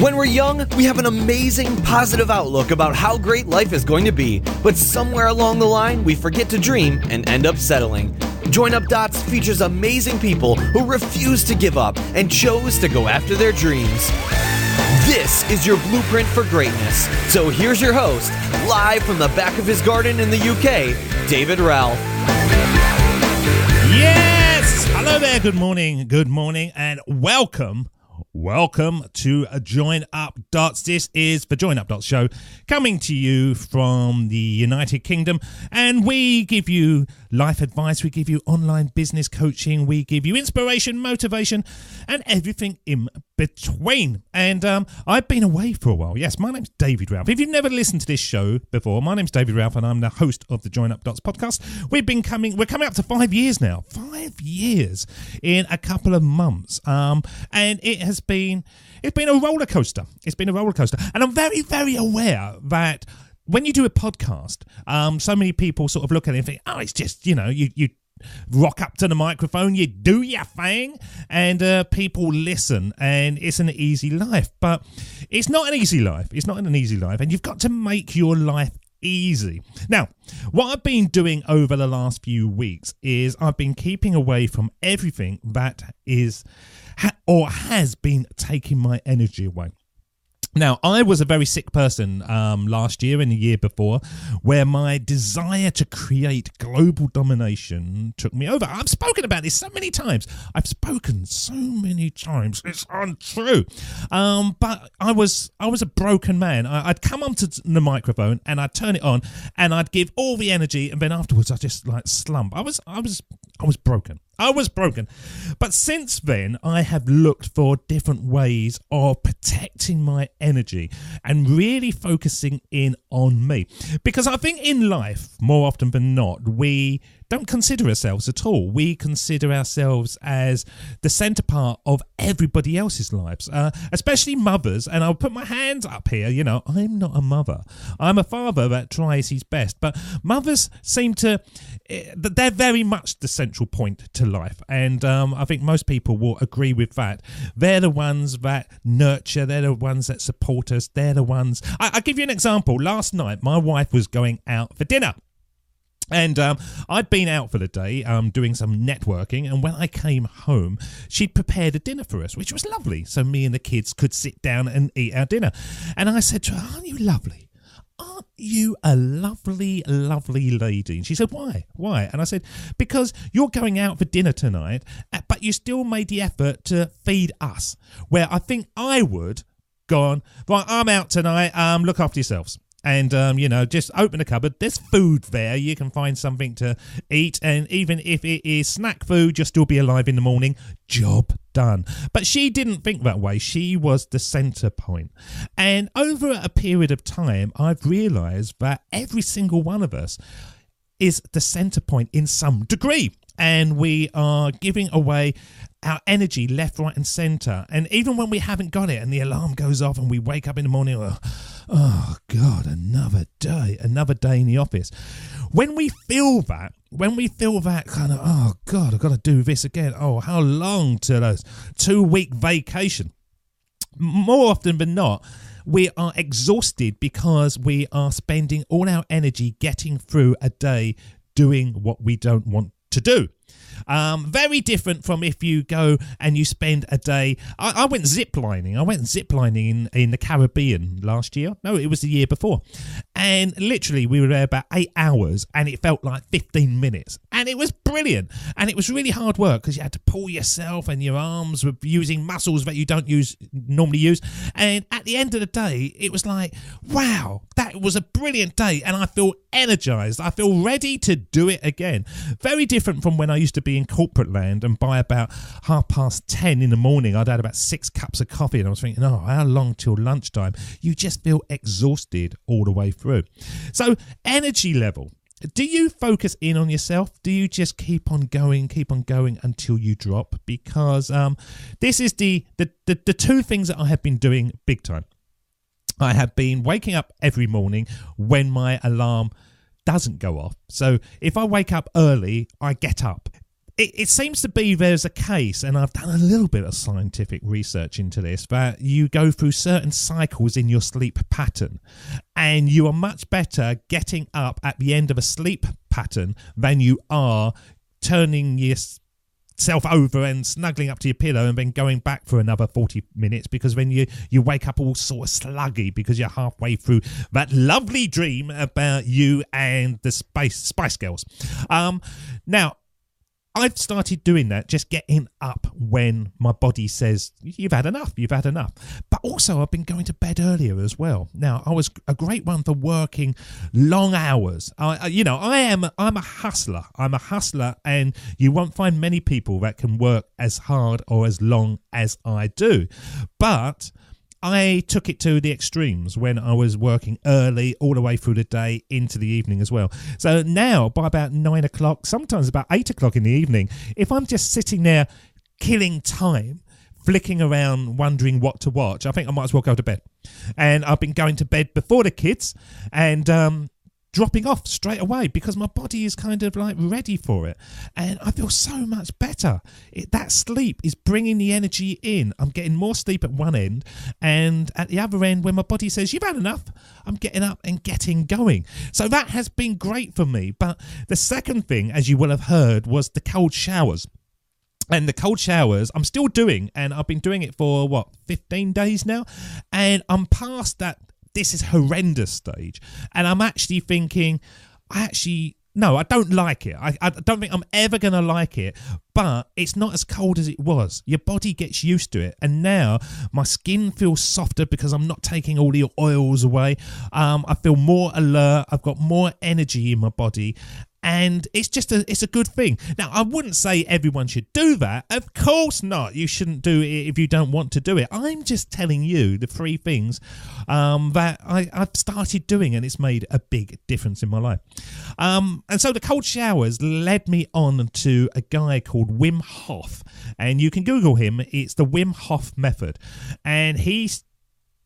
When we're young, we have an amazing, positive outlook about how great life is going to be, but somewhere along the line, we forget to dream and end up settling. Join Up Dots features amazing people who refuse to give up and chose to go after their dreams. This is your blueprint for greatness. So here's your host, live from the back of his garden in the UK, David Ralph. Yes! Hello there, good morning, and welcome to Join Up Dots. This is the Join Up Dots show, coming to you from the United Kingdom, and we give you life advice, we give you online business coaching, we give you inspiration, motivation, and everything in between. And I've been away for a while. Yes, my name's David Ralph. If you've never listened to this show before, my name's David Ralph, and I'm the host of the Join Up Dots podcast. We're coming up to 5 years now. 5 years in a couple of months. And it's been a roller coaster. It's been a roller coaster. And I'm very, very aware that when you do a podcast, so many people sort of look at it and think, oh, it's just, you rock up to the microphone, you do your thing, and people listen, and it's an easy life. But it's not an easy life. It's not an easy life, and you've got to make your life easy. Now, what I've been doing over the last few weeks is I've been keeping away from everything that has been taking my energy away. Now, I was a very sick person last year and the year before, where my desire to create global domination took me over. I've spoken about this so many times. It's untrue. But I was a broken man. I'd come onto the microphone and I'd turn it on and I'd give all the energy, and then afterwards I just slump. I was broken. I was broken. But since then, I have looked for different ways of protecting my energy and really focusing in on me. Because I think in life, more often than not, we don't consider ourselves at all. We consider ourselves as the centre part of everybody else's lives, especially mothers. And I'll put my hands up here. I'm not a mother. I'm a father that tries his best. But mothers seem to, they're very much the central point to life. And I think most people will agree with that. They're the ones that nurture. They're the ones that support us. They're the ones. I'll give you an example. Last night, my wife was going out for dinner. And I'd been out for the day doing some networking, and when I came home, she'd prepared a dinner for us, which was lovely. So me and the kids could sit down and eat our dinner. And I said to her, "Aren't you lovely? Aren't you a lovely, lovely lady?" And she said, "Why? Why?" And I said, "Because you're going out for dinner tonight, but you still made the effort to feed us, where I think I would go on, right, I'm out tonight, look after yourselves. And, just open the cupboard. There's food there. You can find something to eat. And even if it is snack food, you'll still be alive in the morning. Job done." But she didn't think that way. She was the centre point. And over a period of time, I've realised that every single one of us is the centre point in some degree. And we are giving away our energy left, right and centre. And even when we haven't got it and the alarm goes off and we wake up in the morning, oh God, another day in the office. When we feel that kind of, oh God, I've got to do this again. Oh, how long to those 2-week vacation? More often than not, we are exhausted because we are spending all our energy getting through a day doing what we don't want to do. Very different from if you go and you spend a day. I went ziplining. In the Caribbean last year. No, it was the year before. And literally we were there about 8 hours and it felt like 15 minutes. And it was brilliant. And it was really hard work because you had to pull yourself and your arms were using muscles that you don't normally use. And at the end of the day, it was like, wow, that was a brilliant day. And I feel energized. I feel ready to do it again. Very different from when I used to be in corporate land, and by about 10:30 in the morning, I'd had about 6 cups of coffee and I was thinking, oh, how long till lunchtime? You just feel exhausted all the way through. So energy level. Do you focus in on yourself? Do you just keep on going until you drop? Because this is the two things that I have been doing big time. I have been waking up every morning when my alarm doesn't go off. So if I wake up early, I get up. it seems to be there's a case, and I've done a little bit of scientific research into this, that you go through certain cycles in your sleep pattern, and you are much better getting up at the end of a sleep pattern than you are turning yourself over and snuggling up to your pillow and then going back for another 40 minutes, because then you wake up all sort of sluggy because you're halfway through that lovely dream about you and the Spice Girls. Now, I've started doing that, just getting up when my body says, you've had enough. But also, I've been going to bed earlier as well. Now, I was a great one for working long hours. I'm a hustler. I'm a hustler, and you won't find many people that can work as hard or as long as I do. But I took it to the extremes when I was working early all the way through the day into the evening as well. So now by about 9 o'clock, sometimes about 8 o'clock in the evening, if I'm just sitting there killing time, flicking around, wondering what to watch, I think I might as well go to bed. And I've been going to bed before the kids and dropping off straight away because my body is kind of like ready for it, and I feel so much better. That sleep is bringing the energy in. I'm getting more sleep at one end, and at the other end, when my body says you've had enough, I'm getting up and getting going. So that has been great for me. But the second thing, as you will have heard, was the cold showers. And the cold showers I'm still doing, and I've been doing it for 15 days now, and I'm past that this is horrendous stage, and I'm actually thinking, no, I don't like it. I don't think I'm ever going to like it, but it's not as cold as it was. Your body gets used to it, and now my skin feels softer because I'm not taking all the oils away. I feel more alert. I've got more energy in my body, and it's a good thing. Now, I wouldn't say everyone should do that. Of course not. You shouldn't do it if you don't want to do it. I'm just telling you the 3 things that I've started doing, and it's made a big difference in my life. And so the cold showers led me on to a guy called Wim Hof, and you can Google him. It's the Wim Hof Method, and he's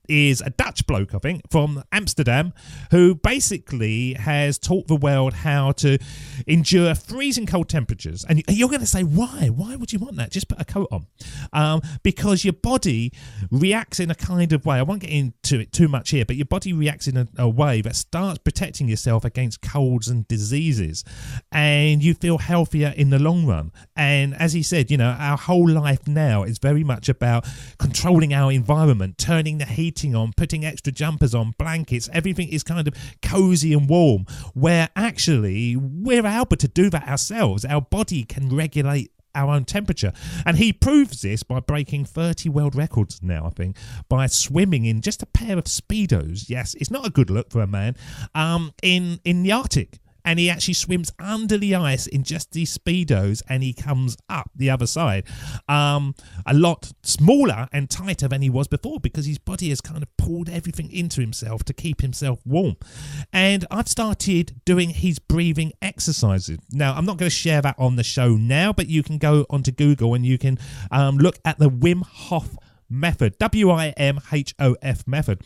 is a Dutch bloke, I think, from Amsterdam, who basically has taught the world how to endure freezing cold temperatures. And you're going to say, why? Why would you want that? Just put a coat on. Because your body reacts in a kind of way. I won't get into it too much here, but your body reacts in a way that starts protecting yourself against colds and diseases. And you feel healthier in the long run. And as he said, you know, our whole life now is very much about controlling our environment, turning the heating on, putting extra jumpers on, blankets. Everything is kind of cozy and warm, where actually we're able to do that ourselves. Our body can regulate our own temperature. And he proves this by breaking 30 world records now, I think, by swimming in just a pair of Speedos. Yes, it's not a good look for a man, in the Arctic. And he actually swims under the ice in just these Speedos, and he comes up the other side a lot smaller and tighter than he was before, because his body has kind of pulled everything into himself to keep himself warm. And I've started doing his breathing exercises. Now, I'm not going to share that on the show now, but you can go onto Google and you can look at the Wim Hof Method, WIMHOF Method.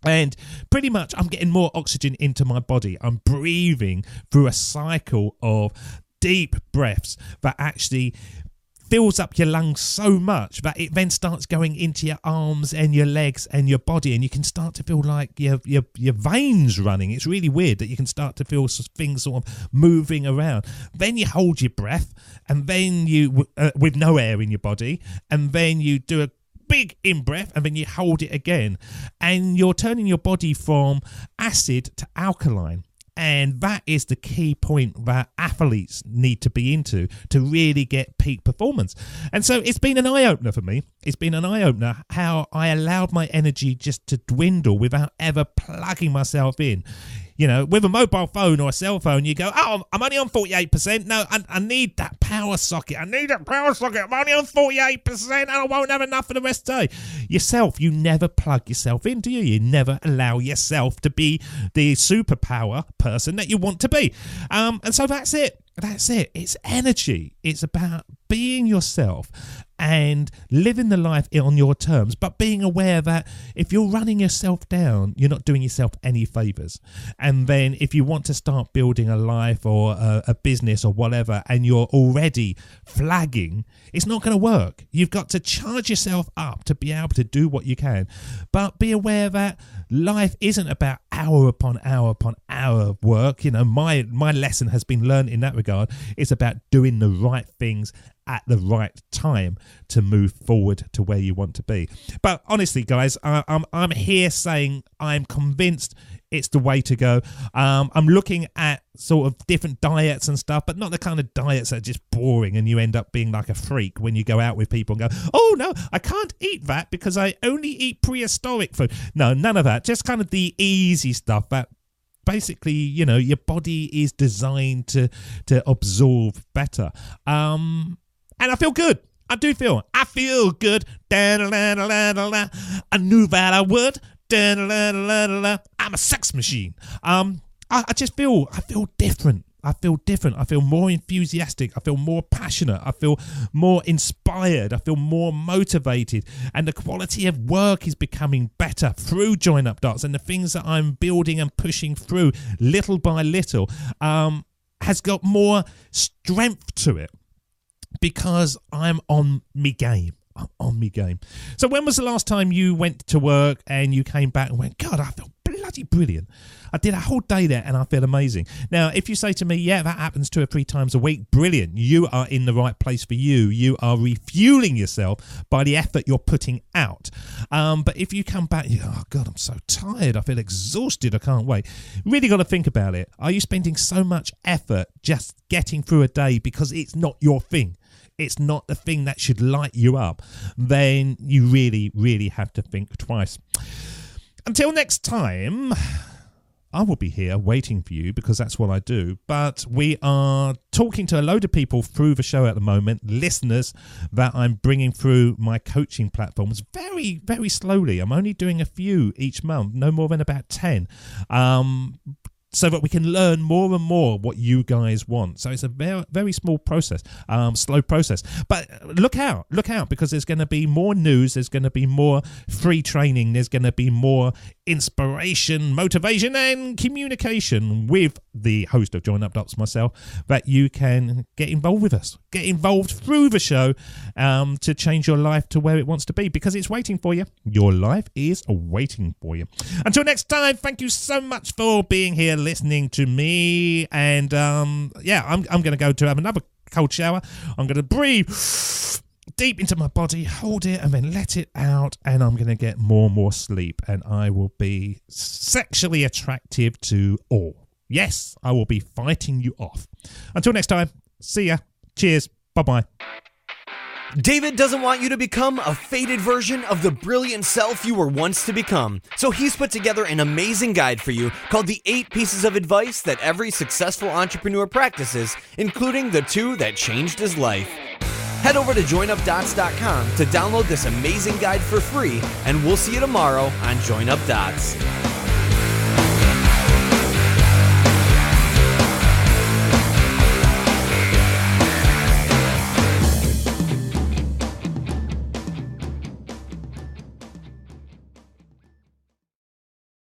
And pretty much I'm getting more oxygen into my body. I'm breathing through a cycle of deep breaths that actually fills up your lungs so much that it then starts going into your arms and your legs and your body, and you can start to feel like your veins running. It's really weird that you can start to feel things sort of moving around. Then you hold your breath, and then you with no air in your body, and then you do a big in-breath, and then you hold it again, and you're turning your body from acid to alkaline. And that is the key point that athletes need to be into to really get peak performance. And so it's been an eye-opener for me. It's been an eye-opener how I allowed my energy just to dwindle without ever plugging myself in. You know, with a mobile phone or a cell phone, you go, oh, I'm only on 48%. No, I need that power socket. I'm only on 48% and I won't have enough for the rest of the day. Yourself, you never plug yourself in, do you? You never allow yourself to be the superpower person that you want to be. And so that's it. That's it. It's energy. It's about being yourself and living the life on your terms, but being aware that if you're running yourself down, you're not doing yourself any favors. And then if you want to start building a life or a business or whatever, and you're already flagging, it's not going to work. You've got to charge yourself up to be able to do what you can, but be aware that life isn't about hour upon hour upon hour of work. You know, my lesson has been learned in that regard. It's about doing the right things at the right time to move forward to where you want to be. But honestly, guys, I'm here saying I'm convinced it's the way to go. I'm looking at sort of different diets and stuff, but not the kind of diets that are just boring and you end up being like a freak when you go out with people and go, oh no, I can't eat that because I only eat prehistoric food. No, none of that. Just kind of the easy stuff that basically, you know, your body is designed to absorb better. And I feel good. I feel good. I knew that I would. I'm a sex machine. I feel different. I feel more enthusiastic. I feel more passionate. I feel more inspired. I feel more motivated. And the quality of work is becoming better through Join Up Dots, and the things that I'm building and pushing through little by little has got more strength to it. Because I'm on me game. So when was the last time you went to work and you came back and went, God, I feel bloody brilliant. I did a whole day there and I feel amazing. Now, if you say to me, yeah, that happens 2 or 3 times a week, brilliant. You are in the right place for you. You are refueling yourself by the effort you're putting out. But if you come back, oh God, I'm so tired. I feel exhausted. I can't wait. Really got to think about it. Are you spending so much effort just getting through a day because it's not your thing? It's not the thing that should light you up, then you really, really have to think twice. Until next time, I will be here waiting for you because that's what I do. But we are talking to a load of people through the show at the moment, listeners that I'm bringing through my coaching platforms very, very slowly. I'm only doing a few each month, no more than about 10. So that we can learn more and more what you guys want. So it's a very, very small process, slow process. But look out, because there's going to be more news. There's going to be more free training. There's going to be more inspiration, motivation, and communication with the host of Join Up Dots, myself, that you can get involved with us. Get involved through the show to change your life to where it wants to be, because it's waiting for you. Your life is waiting for you. Until next time, thank you so much for being here, listening to me. And I'm going to go to have another cold shower. I'm going to breathe deep into my body, hold it, and then let it out, and I'm going to get more and more sleep, and I will be sexually attractive to all. Yes, I will be fighting you off. Until next time, see ya. Cheers. Bye-bye. David doesn't want you to become a faded version of the brilliant self you were once to become. So he's put together an amazing guide for you called the 8 Pieces of Advice that every successful entrepreneur practices, including the 2 that changed his life. Head over to joinupdots.com to download this amazing guide for free, and we'll see you tomorrow on Join Up Dots.